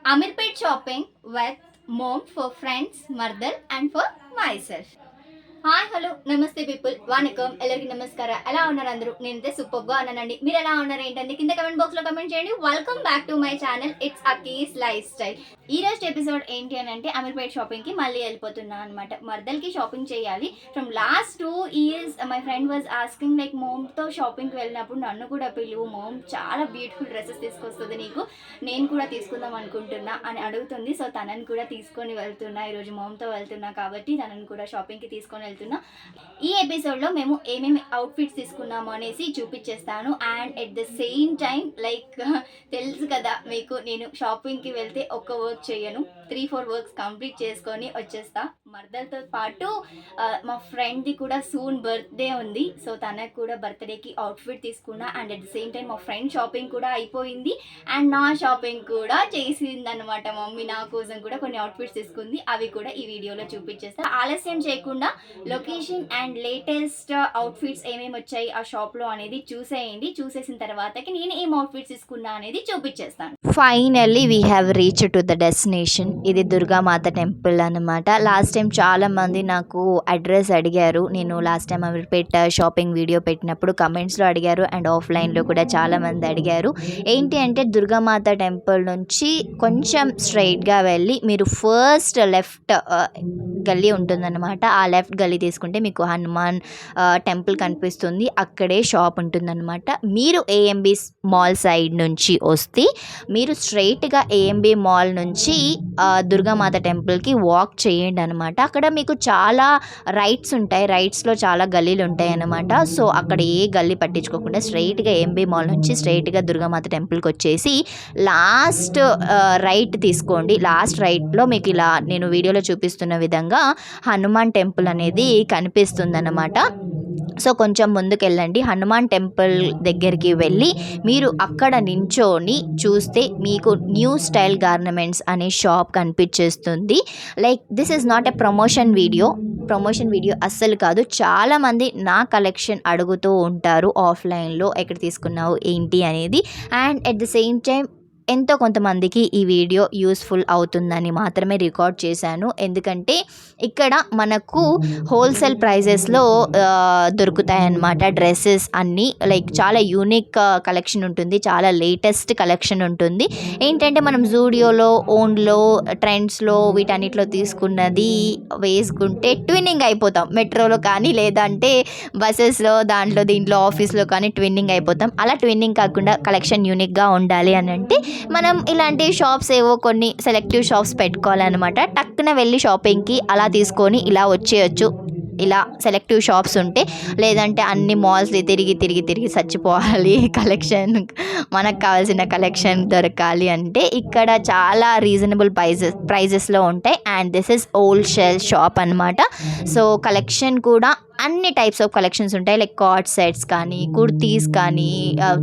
Amirpet shopping with mom for friends, Mardal and for myself. Hi hello నమస్తే people వనకం ಎಲ್ಲರಿಗೂ నమస్ಕಾರ ఎలా ఉన్నారు అందరూ నేనైతే సూపర్గా ఉన్నానండి మీరు ఎలా ఉన్నారు ఏంటంటే కింద కమెంట్ బాక్స్లో కమెంట్ చేయండి welcome back to my channel it's Aki's life style ఈ రోజు ఎపిసోడ్ ఏంటి అని అంటే అమీర్పేట్ షాపింగ్కి మళ్ళీ వెళ్ళిపోతున్నా అనమాట మర్దల్కి షాపింగ్ చేయాలి from last 2 years my friend was asking like మోమ్తో షాపింగ్కి వెళ్ళినప్పుడు నన్ను కూడా పిలువు మోమ్ చాలా బ్యూటిఫుల్ డ్రెస్సెస్ తీసుకొస్తుంది నీకు నేను కూడా తీసుకుందాం అనుకుంటున్నా అని అడుగుతుంది సో తనని కూడా తీసుకొని వెళ్తున్నా ఈరోజు మోమ్తో వెళ్తున్నా కాబట్టి తనని కూడా షాపింగ్కి తీసుకొని వెళ్తున్నా ఈ ఎపిసోడ్లో మేము ఏమేమి అవుట్ఫిట్స్ తీసుకున్నాము అనేసి చూపించేస్తాను and at the same time like తెలుసు కదా మీకు నేను షాపింగ్కి వెళ్తే ఒక్క వర్క్ చేయను 3-4 వర్క్స్ కంప్లీట్ చేసుకొని వచ్చేస్తా మర్దలతో పాటు మా ఫ్రెండ్ది కూడా సూన్ బర్త్డే ఉంది సో తనకు కూడా బర్త్డేకి అవుట్ఫిట్ తీసుకున్నా and at the same time మా ఫ్రెండ్ షాపింగ్ కూడా అయిపోయింది అండ్ నా షాపింగ్ కూడా చేసింది అనమాట మమ్మీ నా కోసం కూడా కొన్ని అవుట్ఫిట్స్ తీసుకుంది అవి కూడా ఈ వీడియోలో చూపించేస్తా ఆలస్యం చేయకుండా లొకేషన్ అండ్ లేటెస్ట్ అవుట్ఫిట్స్ ఏమేమి వచ్చాయి ఆ షాప్లో అనేది చూసేయండి చూసేసిన తర్వాతకి నేను ఏం అవుట్ఫిట్స్ తీసుకున్నా అనేది చూపించేస్తాను. Finally we have reach to the destination. ఇది దుర్గామాత టెంపుల్ అనమాట. లాస్ట్ టైం చాలామంది నాకు అడ్రస్ అడిగారు. నేను last time Ameerpet shopping video పెట్టినప్పుడు కమెంట్స్లో అడిగారు అండ్ ఆఫ్లైన్లో కూడా చాలామంది అడిగారు. ఏంటి అంటే దుర్గామాత టెంపుల్ నుంచి కొంచెం స్ట్రైట్గా వెళ్ళి మీరు ఫస్ట్ లెఫ్ట్ గల్లీ ఉంటుందన్నమాట. ఆ లెఫ్ట్ గల్లీ తీసుకుంటే మీకు హనుమాన్ టెంపుల్ కనిపిస్తుంది. అక్కడే షాప్ ఉంటుందన్నమాట. మీరు ఏఎంబి మాల్ సైడ్ నుంచి వస్తే మీరు స్ట్రైట్గా ఏఎంబి మాల్ నుంచి దుర్గామాత టెంపుల్కి వాక్ చేయండి అనమాట. అక్కడ మీకు చాలా రైట్స్ ఉంటాయి. రైట్స్లో చాలా గల్లీలు ఉంటాయి అన్నమాట. సో అక్కడ ఏ గల్లీ పట్టించుకోకుండా స్ట్రైట్గా ఏఎంబి మాల్ నుంచి స్ట్రైట్గా దుర్గామాత టెంపుల్కి వచ్చేసి లాస్ట్ రైట్ తీసుకోండి. లాస్ట్ రైట్లో మీకు ఇలా నేను వీడియోలో చూపిస్తున్న విధంగా హనుమాన్ టెంపుల్ అనేది కనిపిస్తుంది అన్నమాట. సో కొంచెం ముందుకెళ్ళండి. హనుమాన్ టెంపుల్ దగ్గరికి వెళ్ళి మీరు అక్కడ నించోని చూస్తే మీకు న్యూ స్టైల్ గార్నమెంట్స్ అనే షాప్ కనిపించేస్తుంది. Like this is not a promotion video అస్సలు కాదు. చాలామంది నా కలెక్షన్ అడుగుతూ ఉంటారు ఆఫ్లైన్లో ఎక్కడ తీసుకున్నావు ఏంటి అనేది and at the same time ఎంతో కొంతమందికి ఈ వీడియో యూస్ఫుల్ అవుతుందని మాత్రమే రికార్డ్ చేశాను. ఎందుకంటే ఇక్కడ మనకు హోల్సేల్ ప్రైజెస్లో దొరుకుతాయన్నమాట డ్రెస్సెస్ అన్నీ. లైక్ చాలా యూనిక్ కలెక్షన్ ఉంటుంది, చాలా లేటెస్ట్ కలెక్షన్ ఉంటుంది. ఏంటంటే మనం జూడియోలో ఓన్లో ట్రెండ్స్లో వీటన్నిటిలో తీసుకున్నది వేసుకుంటే ట్విన్నింగ్ అయిపోతాం. మెట్రోలో కానీ లేదంటే బస్సెస్లో దీంట్లో ఆఫీస్లో కానీ ట్విన్నింగ్ అయిపోతాం. అలా ట్విన్నింగ్ కాకుండా కలెక్షన్ యూనిక్గా ఉండాలి అని అంటే మనం ఇలాంటి షాప్స్ ఏవో కొన్ని సెలెక్టివ్ షాప్స్ పెట్టుకోవాలన్నమాట. టక్కున వెళ్ళి షాపింగ్కి అలా తీసుకొని ఇలా వచ్చేయచ్చు. ఇలా సెలెక్టివ్ షాప్స్ ఉంటే, లేదంటే అన్ని మాల్స్ తిరిగి చచ్చిపోవాలి. కలెక్షన్ మనకు కావాల్సిన కలెక్షన్ దొరకాలి అంటే ఇక్కడ చాలా రీజనబుల్ ప్రైజెస్లో ఉంటాయి and this is wholesale shop అనమాట. సో కలెక్షన్ కూడా అన్ని టైప్స్ ఆఫ్ కలెక్షన్స్ ఉంటాయి. లైక్ కార్డ్ సెట్స్ కానీ, కుర్తీస్ కానీ,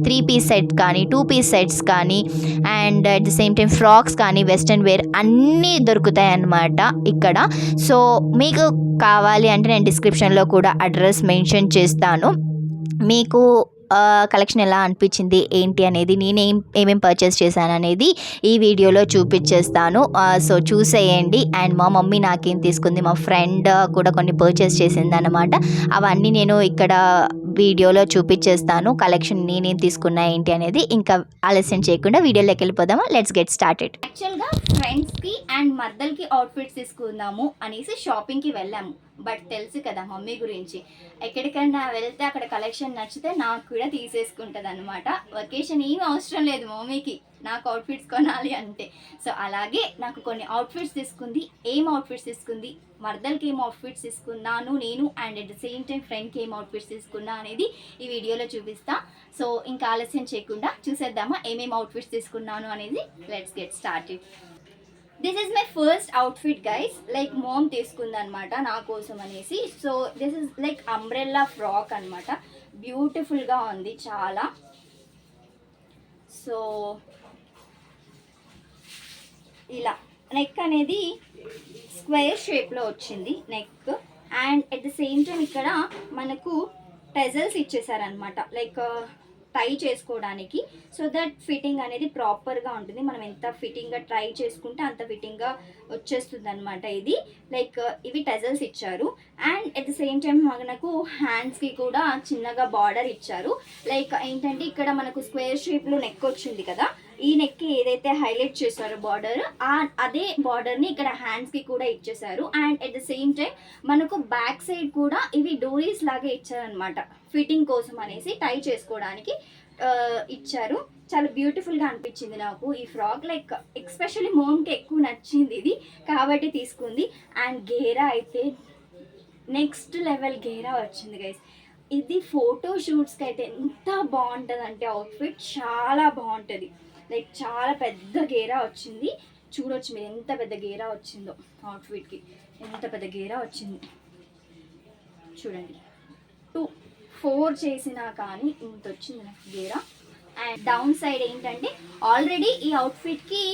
3 పీస్ సెట్ కానీ, 2 పీస్ సెట్స్ కానీ and at the same time frocks కానీ, వెస్ట్రన్ వేర్ అన్నీ దొరుకుతాయి అన్నమాట ఇక్కడ. సో మీకు కావాలి అంటే నేను డిస్క్రిప్షన్లో కూడా అడ్రస్ మెన్షన్ చేస్తాను. మీకు కలెక్షన్ ఎలా అనిపించింది ఏంటి అనేది, ఏమేం పర్చేస్ చేశాను అనేది ఈ వీడియోలో చూపించేస్తాను. సో చూసేయండి. అండ్ మా మమ్మీ నాకేం తీసుకుంది, మా ఫ్రెండ్ కూడా కొన్ని పర్చేస్ చేసింది అనమాట. అవన్నీ నేను ఇక్కడ వీడియోలో చూపించేస్తాను. కలెక్షన్ నేనేం తీసుకున్నా ఏంటి అనేది. ఇంకా ఆలస్యం చేయకుండా వీడియోలోకి వెళ్ళిపోదామా. Let's get started. యాక్చువల్గా ఫ్రెండ్స్కి అండ్ మర్దల్కి అవుట్ఫిట్స్ తీసుకుందాము అనేసి షాపింగ్కి వెళ్ళాము. బట్ తెలుసు కదా మమ్మీ గురించి, ఎక్కడికైనా వెళ్తే అక్కడ కలెక్షన్ నచ్చితే నాకు కూడా తీసేసుకుంటుంది అనమాట. వెకేషన్ ఏమి అవసరం లేదు మమ్మీకి నాకు అవుట్ఫిట్స్ కొనాలి అంటే. సో అలాగే నాకు కొన్ని అవుట్ఫిట్స్ తీసుకుంది. ఏం అవుట్ఫిట్స్ తీసుకుంది, మర్దల్కి ఏం అవుట్ఫిట్స్ తీసుకున్నాను నేను and at the same time ఫ్రెండ్కి ఏం అవుట్ఫిట్స్ తీసుకున్నా అనేది ఈ వీడియోలో చూపిస్తా. సో ఇంకా ఆలస్యం చేయకుండా చూసేద్దామా ఏమేమి అవుట్ఫిట్స్ తీసుకున్నాను అనేది. Let's get started. This is my first outfit guys. Like mom తీసుకుంది అనమాట నా కోసం అనేసి. So this is like umbrella frock అనమాట. బ్యూటిఫుల్గా ఉంది చాలా. సో ఇలా నెక్ అనేది స్క్వేర్ షేప్లో వచ్చింది neck and at the same time ఇక్కడ మనకు టెజల్స్ ఇచ్చేసారనమాట. లైక్ టై చేసుకోవడానికి, సో దట్ ఫిట్టింగ్ అనేది ప్రాపర్గా ఉంటుంది. మనం ఎంత ఫిట్టింగ్గా ట్రై చేసుకుంటే అంత ఫిట్టింగ్గా వచ్చేస్తుంది అనమాట. ఇది లైక్ ఇవి టెజల్స్ ఇచ్చారు and at the same time మనకు హ్యాండ్స్కి కూడా చిన్నగా బార్డర్ ఇచ్చారు. లైక్ ఏంటంటే ఇక్కడ మనకు స్క్వేర్ షేప్లో నెక్ వచ్చింది కదా, ఈ నెక్కి ఏదైతే హైలైట్ చేశారో బార్డర్, అదే బార్డర్ని ఇక్కడ హ్యాండ్స్కి కూడా ఇచ్చేసారు. And at the same time మనకు బ్యాక్ సైడ్ కూడా ఇవి డోరీస్ లాగా ఇచ్చారనమాట, ఫిట్టింగ్ కోసం అనేసి టై చేసుకోవడానికి ఇచ్చారు. చాలా బ్యూటిఫుల్గా అనిపించింది నాకు ఈ ఫ్రాక్. లైక్ ఎస్పెషల్లీ మోమ్కి ఎక్కువ నచ్చింది ఇది కాబట్టి తీసుకుంది. అండ్ గేరా అయితే నెక్స్ట్ లెవెల్ గేరా వచ్చింది గైస్. ఇది ఫోటో షూట్స్కి అయితే ఎంత బాగుంటుంది అంటే అవుట్ఫిట్ చాలా బాగుంటుంది. లైక్ చాలా పెద్ద గేరా వచ్చింది, చూడొచ్చు మీరు ఎంత పెద్ద గేరా వచ్చిందో అవుట్ఫిట్కి. ఎంత పెద్ద గేరా వచ్చింది చూడండి, 2-4 చేసినా కానీ ఇంత వచ్చింది నాకు గేరా. అండ్ డౌన్ సైడ్ ఏంటంటే ఆల్రెడీ ఈ అవుట్ఫిట్కి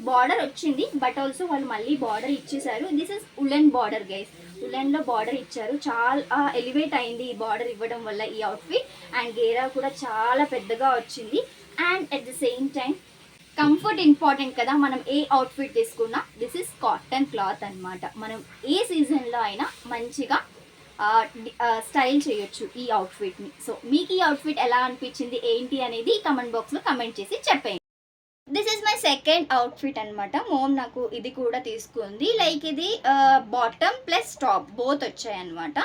బార్డర్ వచ్చింది, బట్ ఆల్సో వాళ్ళు మళ్ళీ బార్డర్ ఇచ్చేసారు. This is woollen border guys, ఉలెన్లో బార్డర్ ఇచ్చారు. చాలా ఎలివేట్ అయింది ఈ బార్డర్ ఇవ్వడం వల్ల ఈ అవుట్ఫిట్. అండ్ గేరా కూడా చాలా పెద్దగా వచ్చింది. And at the same time comfort important కదా, మనం ఏ అవుట్ఫిట్ తీసుకున్నా దిస్ ఇస్ కాటన్ క్లాత్ అనమాట. మనం ఏ సీజన్లో అయినా మంచిగా స్టైల్ చేయొచ్చు ఈ అవుట్ఫిట్ని. సో మీకు ఈ అవుట్ఫిట్ ఎలా అనిపించింది ఏంటి అనేది కమెంట్ బాక్స్లో కమెంట్ చేసి చెప్పండి. This is my second outfit అనమాట. మోమ్ నాకు ఇది కూడా తీసుకుంది. లైక్ ఇది బాటమ్ ప్లస్ టాప్ బోత్ వచ్చాయి అనమాట.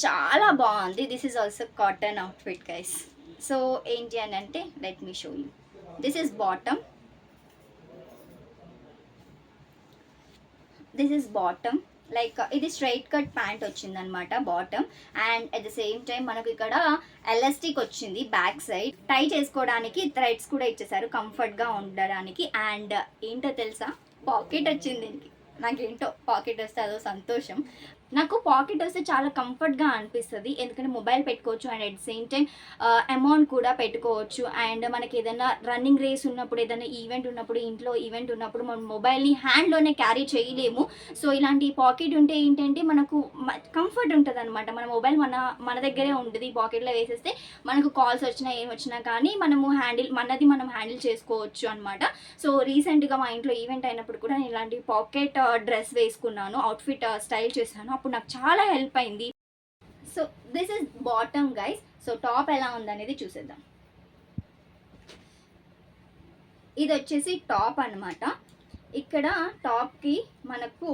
చాలా బాగుంది. This is also cotton outfit guys. So ఏంటి అని అంటే let me show you. This is bottom, this is bottom. Like ఇది స్ట్రైట్ కట్ ప్యాంట్ వచ్చిందనమాట bottom. And at the same time మనకు ఇక్కడ ఎలాస్టిక్ వచ్చింది బ్యాక్ సైడ్, టై చేసుకోవడానికి థ్రెడ్స్ కూడా ఇచ్చేసారు కంఫర్ట్గా ఉండడానికి. అండ్ ఏంటో తెలుసా, పాకెట్ వచ్చింది దీనికి. నాకేంటో పాకెట్ వస్తే అదో సంతోషం. నాకు పాకెట్ వస్తే చాలా కంఫర్ట్గా అనిపిస్తుంది, ఎందుకంటే మొబైల్ పెట్టుకోవచ్చు and at the same time amount కూడా పెట్టుకోవచ్చు. అండ్ మనకి ఏదైనా రన్నింగ్ రేస్ ఉన్నప్పుడు, ఏదైనా ఈవెంట్ ఉన్నప్పుడు, ఇంట్లో ఈవెంట్ ఉన్నప్పుడు మనం మొబైల్ని హ్యాండ్లోనే క్యారీ చేయలేము. సో ఇలాంటి పాకెట్ ఉంటే ఏంటంటే మనకు కంఫర్ట్ ఉంటుంది అనమాట. మన మొబైల్ మన దగ్గరే ఉంటుంది, పాకెట్లో వేసేస్తే మనకు కాల్స్ వచ్చినా ఏం వచ్చినా కానీ మనము మనం హ్యాండిల్ చేసుకోవచ్చు అనమాట. సో రీసెంట్గా మా ఇంట్లో ఈవెంట్ అయినప్పుడు కూడా నేను ఇలాంటి పాకెట్ డ్రెస్ వేసుకున్నాను, అవుట్ఫిట్ స్టైల్ చేశాను, అప్పుడు నాకు చాలా హెల్ప్ అయింది. So this is bottom guys. So top ఎలా ఉందనేది చూసేద్దాం. ఇది వచ్చేసి టాప్ అనమాట. ఇక్కడ టాప్కి మనకు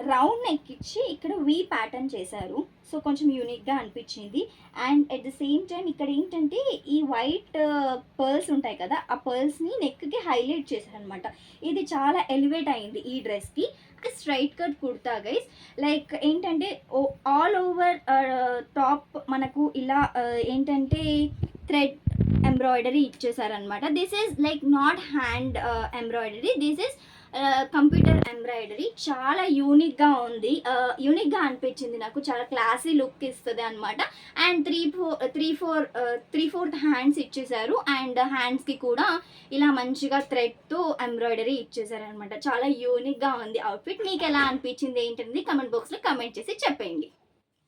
రౌండ్ నెక్ ఇచ్చి ఇక్కడ వీ ప్యాటర్న్ చేశారు. సో కొంచెం యూనిక్గా అనిపించింది. And at the same time ఇక్కడ ఏంటంటే ఈ వైట్ పర్ల్స్ ఉంటాయి కదా, ఆ పర్ల్స్ని నెక్కి హైలైట్ చేశారనమాట. ఇది చాలా ఎలివేట్ అయింది ఈ డ్రెస్కి. Straight cut kurta guys. Like ఏంటంటే ఆల్ ఓవర్ టాప్ మనకు ఇలా ఏంటంటే థ్రెడ్ ఎంబ్రాయిడరీ ఇచ్చేసారనమాట. This is like not hand embroidery, this is computer embroidery. చాలా యూనిక్గా ఉంది, యూనిక్గా అనిపించింది నాకు. చాలా క్లాసీ లుక్ ఇస్తుంది అనమాట. అండ్ 3/4 హ్యాండ్స్ ఇచ్చేసారు. అండ్ హ్యాండ్స్కి కూడా ఇలా మంచిగా థ్రెడ్తో ఎంబ్రాయిడరీ ఇచ్చేసారనమాట. చాలా యూనిక్గా ఉంది అవుట్ఫిట్. మీకు ఎలా అనిపించింది ఏంటనేది కమెంట్ బాక్స్లో కమెంట్ చేసి చెప్పండి.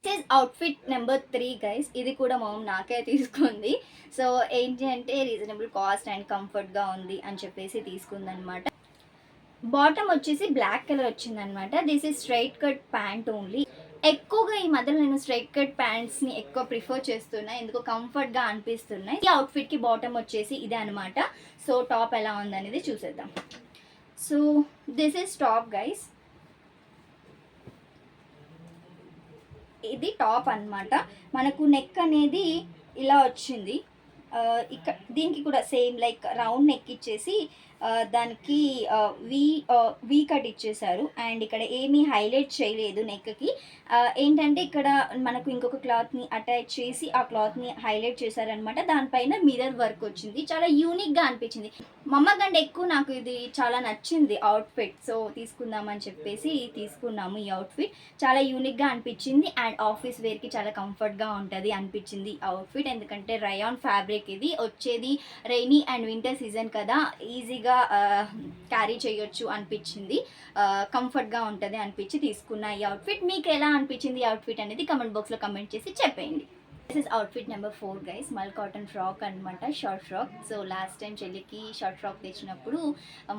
This is outfit number 3 guys. ఇది కూడా మామ్ నాకే తీసుకుంది. సో ఏంటి అంటే రీజనబుల్ కాస్ట్ అండ్ కంఫర్ట్గా ఉంది అని చెప్పేసి తీసుకుందనమాట. బాటమ్ వచ్చేసి బ్లాక్ కలర్ వచ్చిందనమాట. This is straight cut pant only. ఎక్కువగా ఈ మధ్యలో నేను స్ట్రైట్ కట్ ప్యాంట్స్ని ఎక్కువ ప్రిఫర్ చేస్తున్నా, ఎందుకో కంఫర్ట్గా అనిపిస్తున్నాయి. ఈ అవుట్ఫిట్కి బాటమ్ వచ్చేసి ఇదే అనమాట. సో టాప్ ఎలా ఉందనేది చూసేద్దాం. So this is top guys. ఇది టాప్ అనమాట. మనకు నెక్ అనేది ఇలా వచ్చింది. ఇక్కడ దీనికి కూడా సేమ్ లైక్ రౌండ్ నెక్ ఇచ్చేసి దానికి వీ కట్ ఇచ్చేసారు. అండ్ ఇక్కడ ఏమీ హైలైట్ చేయలేదు నెక్కి. ఏంటంటే ఇక్కడ మనకు ఇంకొక క్లాత్ని అటాచ్ చేసి ఆ క్లాత్ని హైలైట్ చేశారనమాట. దానిపైన మిర్రర్ వర్క్ వచ్చింది. చాలా యూనిక్గా అనిపించింది. మమ్మ కంటే ఎక్కువ నాకు ఇది చాలా నచ్చింది అవుట్ఫిట్. సో తీసుకుందామని చెప్పేసి తీసుకున్నాము ఈ అవుట్ఫిట్. చాలా యూనిక్గా అనిపించింది. అండ్ ఆఫీస్ వేర్కి చాలా కంఫర్ట్గా ఉంటుంది అనిపించింది అవుట్ఫిట్. ఎందుకంటే రయాన్ ఫ్యాబ్రిక్ ఇది వచ్చేది రైనీ అండ్ వింటర్ సీజన్ కదా, ఈజీగా క్యారీ చేయొచ్చు అనిపించింది. కంఫర్ట్గా ఉంటుంది అనిపించి తీసుకున్న ఈ అవుట్ఫిట్. మీకు ఎలా అనిపించింది ఈ అవుట్ఫిట్ అనేది కమెంట్ బాక్స్లో కమెంట్ చేసి చెప్పండి. This is outfit number 4 guys. మల్ కాటన్ ఫ్రాక్ అనమాట, short frock. So last time చెల్లికి షార్ట్ ఫ్రాక్ తెచ్చినప్పుడు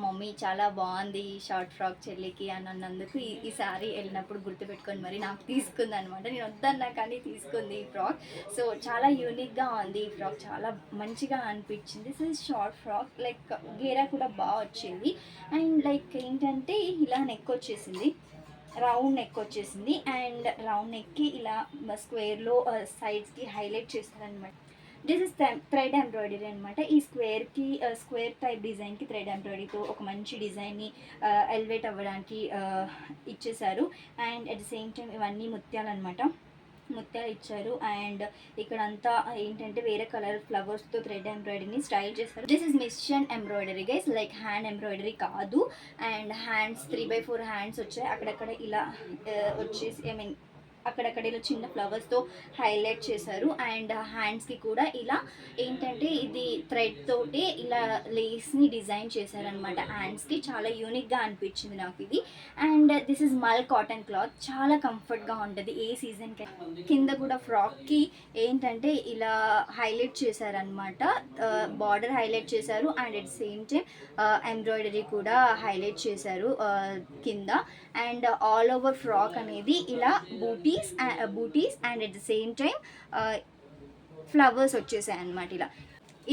మమ్మీ చాలా బాగుంది షార్ట్ ఫ్రాక్ చెల్లికి అని అన్నందుకు ఈసారి వెళ్ళినప్పుడు గుర్తుపెట్టుకొని మరి నాకు తీసుకుంది అనమాట. నేను వద్దన్నా కానీ తీసుకుంది ఈ ఫ్రాక్. సో చాలా యూనిక్గా ఉంది ఈ ఫ్రాక్, చాలా మంచిగా అనిపించింది. This is short frock, like గేరా కూడా బాగా వచ్చింది. అండ్ లైక్ ఏంటంటే ఇలా నెక్ వచ్చేసింది, రౌండ్ నెక్ వచ్చేసింది. అండ్ రౌండ్ నెక్కి ఇలా స్క్వేర్లో సైడ్స్కి హైలైట్ చేస్తారనమాట. దిస్ ఇస్ థ్రెడ్ ఎంబ్రాయిడరీ అనమాట. ఈ స్క్వేర్కి స్క్వేర్ టైప్ డిజైన్కి థ్రెడ్ ఎంబ్రాయిడరీతో ఒక మంచి డిజైన్ని ఎలివేట్ అవ్వడానికి ఇచ్చేసారు. And at the same time ఇవన్నీ ముత్యాలు అనమాట, ముత్యాలు ఇచ్చారు. అండ్ ఇక్కడంతా ఏంటంటే వేరే కలర్ ఫ్లవర్స్తో థ్రెడ్ ఎంబ్రాయిడరీని స్టైల్ చేస్తారు. This is machine embroidery guys, like hand embroidery కాదు. అండ్ హ్యాండ్స్ 3/4 హ్యాండ్స్ వచ్చాయి, అక్కడక్కడ ఇలా వచ్చేసి ఐ మీన్ అక్కడక్కడ ఇలా చిన్న ఫ్లవర్స్తో హైలైట్ చేశారు. అండ్ హ్యాండ్స్కి కూడా ఇలా ఏంటంటే ఇది థ్రెడ్ తోటి ఇలా లేస్ని డిజైన్ చేశారనమాట. హ్యాండ్స్కి చాలా యూనిక్గా అనిపించింది నాకు ఇది. అండ్ దిస్ ఇస్ మల్ కాటన్ క్లాత్, చాలా కంఫర్ట్గా ఉంటుంది ఏ సీజన్కి. కింద కూడా ఫ్రాక్కి ఏంటంటే ఇలా హైలైట్ చేశారనమాట, బార్డర్ హైలైట్ చేశారు. And at same time embroidery కూడా హైలైట్ చేశారు కింద. అండ్ ఆల్ ఓవర్ ఫ్రాక్ అనేది ఇలా బూటీస్ and at the same time flowers వచ్చేసాయి అన్నమాట ఇలా.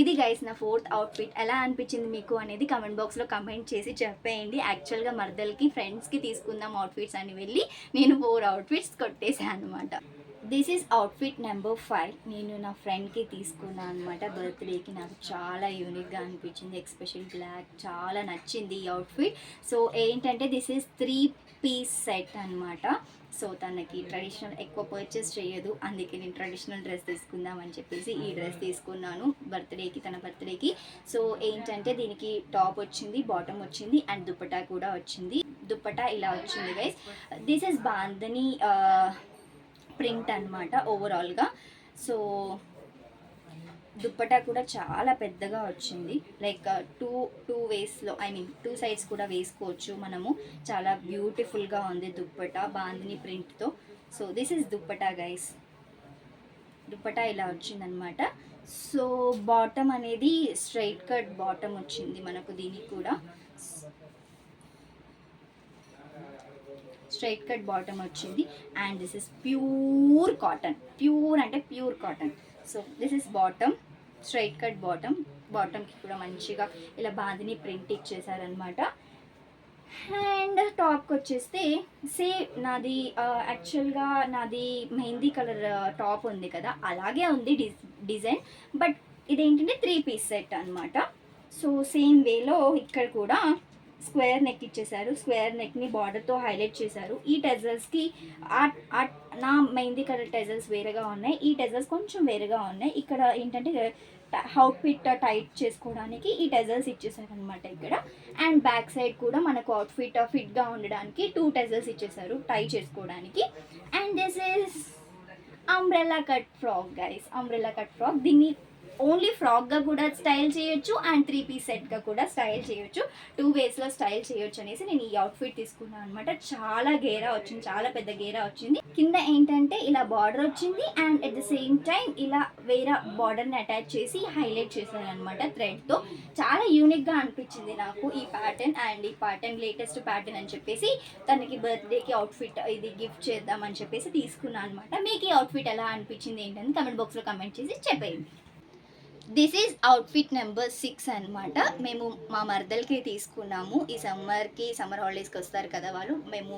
ఇది గైస్ నా 4th అవుట్ఫిట్. ఎలా అనిపించింది మీకు అనేది కమెంట్ బాక్స్లో కమెంట్ చేసి చెప్పేయండి. యాక్చువల్గా మర్దలకి ఫ్రెండ్స్కి తీసుకుందాం అవుట్ఫిట్స్ అని వెళ్ళి నేను 4 అవుట్ఫిట్స్ కొట్టేసాను అనమాట. This is outfit number 5. నేను నా ఫ్రెండ్కి తీసుకున్నాను అనమాట బర్త్డేకి. నాకు చాలా యూనిక్గా అనిపించింది, ఎస్పెషల్ బ్లాక్ చాలా నచ్చింది ఈ అవుట్ఫిట్. సో ఏంటంటే దిస్ ఈజ్ 3 పీస్ సెట్ అనమాట. సో తనకి ట్రెడిషనల్ ఎక్కువ పర్చేస్ చేయదు, అందుకే నేను ట్రెడిషనల్ డ్రెస్ తీసుకుందామని చెప్పేసి ఈ డ్రెస్ తీసుకున్నాను బర్త్డేకి, తన బర్త్డేకి. సో ఏంటంటే దీనికి టాప్ వచ్చింది, బాటమ్ వచ్చింది అండ్ దుపట్టా కూడా వచ్చింది. దుపట్టా ఇలా వచ్చింది guys. This is bandhani print అనమాట ఓవరాల్గా. సో దుప్పటా కూడా చాలా పెద్దగా వచ్చింది, లైక్ టూ వేస్లో ఐ మీన్ 2 సైడ్స్ కూడా వేసుకోవచ్చు మనము. చాలా బ్యూటిఫుల్గా ఉంది దుప్పటా బాందిని ప్రింట్తో. So this is dupatta guys, dupatta ఇలా వచ్చిందనమాట. సో బాటమ్ అనేది స్ట్రైట్ కట్ బాటమ్ వచ్చింది మనకు, దీనికి కూడా స్ట్రైట్ కట్ బాటమ్ వచ్చింది. And this is pure cotton, pure అంటే pure cotton. So this is bottom, straight cut bottom. బాటమ్కి కూడా మంచిగా ఇలా బాందిని ప్రింట్ ఇచ్చేసారనమాట. అండ్ టాప్కి వచ్చేస్తే సేమ్ నాది యాక్చువల్గా నాది మెహందీ కలర్ టాప్ ఉంది కదా, అలాగే ఉంది డిజైన్. బట్ ఇదేంటంటే 3 పీస్ సెట్ అనమాట. సో సేమ్ వేలో ఇక్కడ కూడా స్క్వేర్ నెక్ ఇచ్చేసారు, స్క్వేర్ నెక్ని బార్డర్తో హైలైట్ చేశారు. ఈ టెజల్స్కి నా మెహందీ కలర్ టెజల్స్ వేరేగా ఉన్నాయి, ఈ టెజల్స్ కొంచెం వేరేగా ఉన్నాయి. ఇక్కడ ఏంటంటే అవుట్ఫిట్ టైట్ చేసుకోవడానికి ఈ టెజల్స్ ఇచ్చేసారు అనమాట ఇక్కడ. అండ్ బ్యాక్ సైడ్ కూడా మనకు అవుట్ఫిట్ ఫిట్గా ఉండడానికి 2 టెజల్స్ ఇచ్చేసారు టై చేసుకోవడానికి. And this is umbrella cut frock guys, umbrella cut frock. దీన్ని ఓన్లీ ఫ్రాక్గా కూడా స్టైల్ చేయొచ్చు అండ్ 3 పీస్ సెట్గా కూడా స్టైల్ చేయొచ్చు, 2 వేస్లో స్టైల్ చేయొచ్చు అనేసి నేను ఈ అవుట్ఫిట్ తీసుకున్నాను అనమాట. చాలా గేరా వచ్చింది, చాలా పెద్ద గేరా వచ్చింది. కింద ఏంటంటే ఇలా బార్డర్ వచ్చింది and at the same time ఇలా వేరే బార్డర్ని అటాచ్ చేసి హైలైట్ చేశాను అనమాట థ్రెడ్తో. చాలా యూనిక్గా అనిపించింది నాకు ఈ ప్యాటర్న్. అండ్ ఈ ప్యాటర్న్ లేటెస్ట్ ప్యాటర్న్ అని చెప్పేసి తనకి బర్త్డేకి అవుట్ఫిట్ ఇది గిఫ్ట్ చేద్దామని చెప్పేసి తీసుకున్నాను అనమాట. మీకు ఈ అవుట్ఫిట్ ఎలా అనిపించింది ఏంటని కమెంట్ బాక్స్లో కమెంట్ చేసి చెప్పేయండి. దిస్ ఈజ్ అవుట్ఫిట్ నెంబర్ 6 అనమాట. మేము మా మరదలకి తీసుకున్నాము. ఈ సమ్మర్ హాలిడేస్కి వస్తారు కదా వాళ్ళు, మేము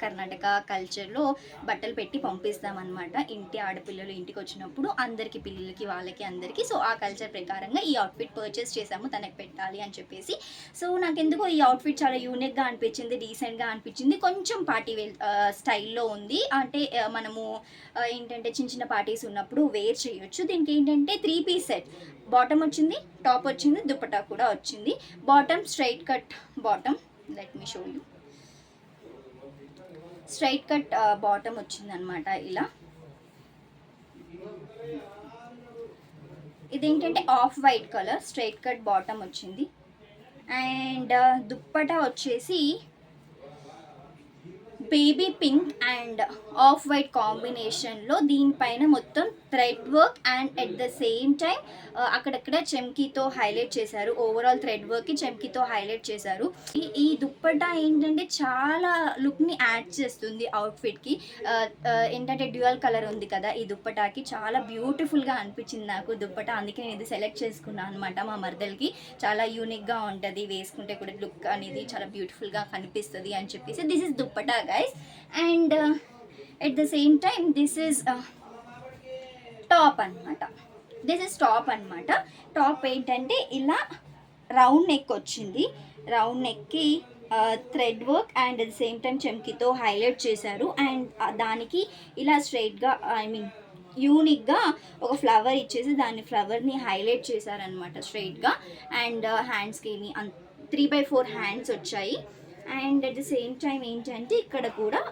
కర్ణాటక కల్చర్లో బట్టలు పెట్టి పంపిస్తామన్నమాట. ఇంటి ఆడపిల్లలు ఇంటికి వచ్చినప్పుడు అందరికీ, పిల్లలకి వాళ్ళకి అందరికీ. సో ఆ కల్చర్ ప్రకారంగా ఈ అవుట్ఫిట్ పర్చేస్ చేసాము తనకి పెట్టాలి అని చెప్పేసి. సో నాకు ఎందుకో ఈ అవుట్ఫిట్ చాలా యూనిక్గా అనిపించింది, డీసెంట్గా అనిపించింది, కొంచెం పార్టీ వేర్ స్టైల్లో ఉంది. అంటే మనము ఏంటంటే చిన్న చిన్న పార్టీస్ ఉన్నప్పుడు వేర్ చేయొచ్చు. దీనికి ఏంటంటే 3 పీస్ సెట్, బాటమ్ వచ్చింది, టాప్ వచ్చింది, దుపట్టా కూడా వచ్చింది. Bottom straight cut bottom, let me show you. Straight cut bottom వచ్చింది అనమాట ఇలా. ఇదేంటంటే off white colour straight cut bottom వచ్చింది. అండ్ దుప్పటా వచ్చేసి baby pink and off white కాంబినేషన్లో దీనిపైన మొత్తం thread work and at the same time అక్కడక్కడ చెమ్కీతో హైలైట్ చేశారు. ఓవరాల్ థ్రెడ్ వర్క్కి చెమ్కీతో హైలైట్ చేశారు. ఈ దుప్పట్టా ఏంటంటే చాలా లుక్ని యాడ్ చేస్తుంది అవుట్ఫిట్కి. ఏంటంటే డ్యూయల్ కలర్ ఉంది కదా ఈ దుప్పటాకి, చాలా బ్యూటిఫుల్గా అనిపించింది నాకు దుప్పటా. అందుకే నేను ఇది సెలెక్ట్ చేసుకున్నాను అనమాట. మా మర్దల్కి చాలా యూనిక్గా ఉంటుంది, వేసుకుంటే కూడా లుక్ అనేది చాలా బ్యూటిఫుల్గా కనిపిస్తుంది అని చెప్పేసి this is dupatta guys. And at the same time this is top అనమాట. టాప్ ఏంటంటే ఇలా రౌండ్ నెక్ వచ్చింది. రౌండ్ నెక్కి thread work and at the same time చెమ్కీతో హైలైట్ చేశారు. అండ్ దానికి ఇలా స్ట్రైట్గా యూనిక్గా ఒక ఫ్లవర్ ఇచ్చేసి దాన్ని ఫ్లవర్ని హైలైట్ చేశారనమాట స్ట్రైట్గా. అండ్ హ్యాండ్స్కి 3/4 హ్యాండ్స్ వచ్చాయి. And at the same time ఏంటంటే ఇక్కడ కూడా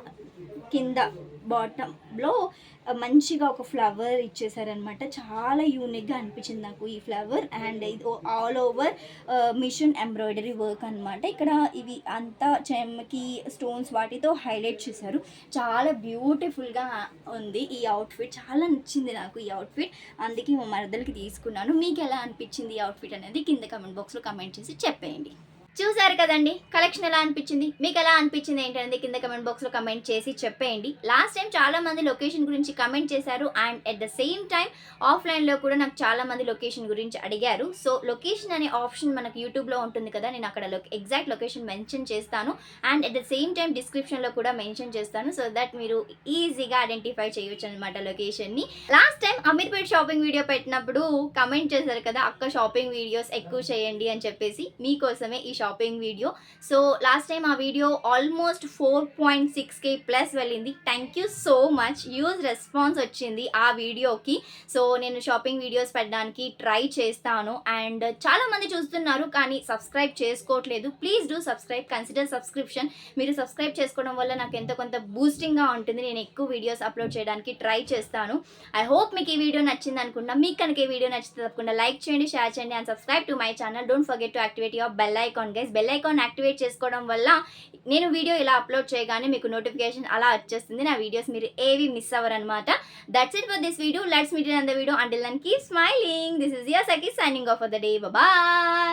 కింద బాటంలో మంచిగా ఒక ఫ్లవర్ ఇచ్చేసారనమాట. చాలా యూనిక్గా అనిపించింది నాకు ఈ ఫ్లవర్. అండ్ ఇది all over machine embroidery work అనమాట. ఇక్కడ ఇవి అంతా చెమ్కి స్టోన్స్ వాటితో హైలైట్ చేశారు. చాలా బ్యూటిఫుల్గా ఉంది ఈ అవుట్ఫిట్. చాలా నచ్చింది నాకు ఈ అవుట్ఫిట్, అందుకే మా మరదలకి తీసుకున్నాను. మీకు ఎలా అనిపించింది ఈ అవుట్ఫిట్ అనేది కింద కమెంట్ బాక్స్లో కమెంట్ చేసి చెప్పేయండి. చూసారు కదండి కలెక్షన్ ఎలా అనిపించింది, మీకు ఎలా అనిపించింది ఏంటనేది కింద కమెంట్ బాక్స్లో కమెంట్ చేసి చెప్పేయండి. లాస్ట్ టైం చాలామంది లొకేషన్ గురించి కమెంట్ చేశారు and at the same time ఆఫ్లైన్లో కూడా నాకు చాలామంది లొకేషన్ గురించి అడిగారు. సో లొకేషన్ అనే ఆప్షన్ మనకు యూట్యూబ్లో ఉంటుంది కదా, నేను అక్కడ ఎగ్జాక్ట్ లొకేషన్ మెన్షన్ చేస్తాను and at the same time డిస్క్రిప్షన్లో కూడా మెన్షన్ చేస్తాను. సో దట్ మీరు ఈజీగా ఐడెంటిఫై చేయొచ్చు అనమాట లొకేషన్ని. Last time Ameerpet shopping video పెట్టినప్పుడు కమెంట్ చేశారు కదా అక్క షాపింగ్ వీడియోస్ ఎక్కువ చేయండి అని చెప్పేసి, మీకోసమే ఈ shopping video. So last time ఆ వీడియో ఆల్మోస్ట్ 4.6K ప్లస్ వెళ్ళింది. Thank you so much, use response వచ్చింది ఆ వీడియోకి. సో నేను షాపింగ్ వీడియోస్ పెట్టడానికి ట్రై చేస్తాను. అండ్ చాలామంది చూస్తున్నారు కానీ సబ్స్క్రైబ్ చేసుకోవట్లేదు. Please do subscribe, consider subscription. మీరు సబ్స్క్రైబ్ చేసుకోవడం వల్ల నాకు ఎంతో కొంత బూస్టింగ్గా ఉంటుంది. నేను ఎక్కువ వీడియోస్ అప్లోడ్ చేయడానికి ట్రై చేస్తాను. ఐ హోప్ మీకు ఈ వీడియో నచ్చింది అనుకుంటున్నా. మీకు కనుక ఈ వీడియో నచ్చితే తప్పకుండా లైక్ చేయండి, షేర్ చేయండి and subscribe to my channel. Don't forget to activate your bell icon guys. Bell icon activate చేసుకోవడం వల్ల నేను వీడియో ఇలా అప్లోడ్ చేయగానే మీకు నోటిఫికేషన్ అలా వచ్చేస్తుంది. నా వీడియోస్ మీరు ఏవి మిస్ అవ్వరు అనమాట. That's it for this video. Let's meet in the video. Until then keep smiling. This is your Sakhi signing off for the day. Bye.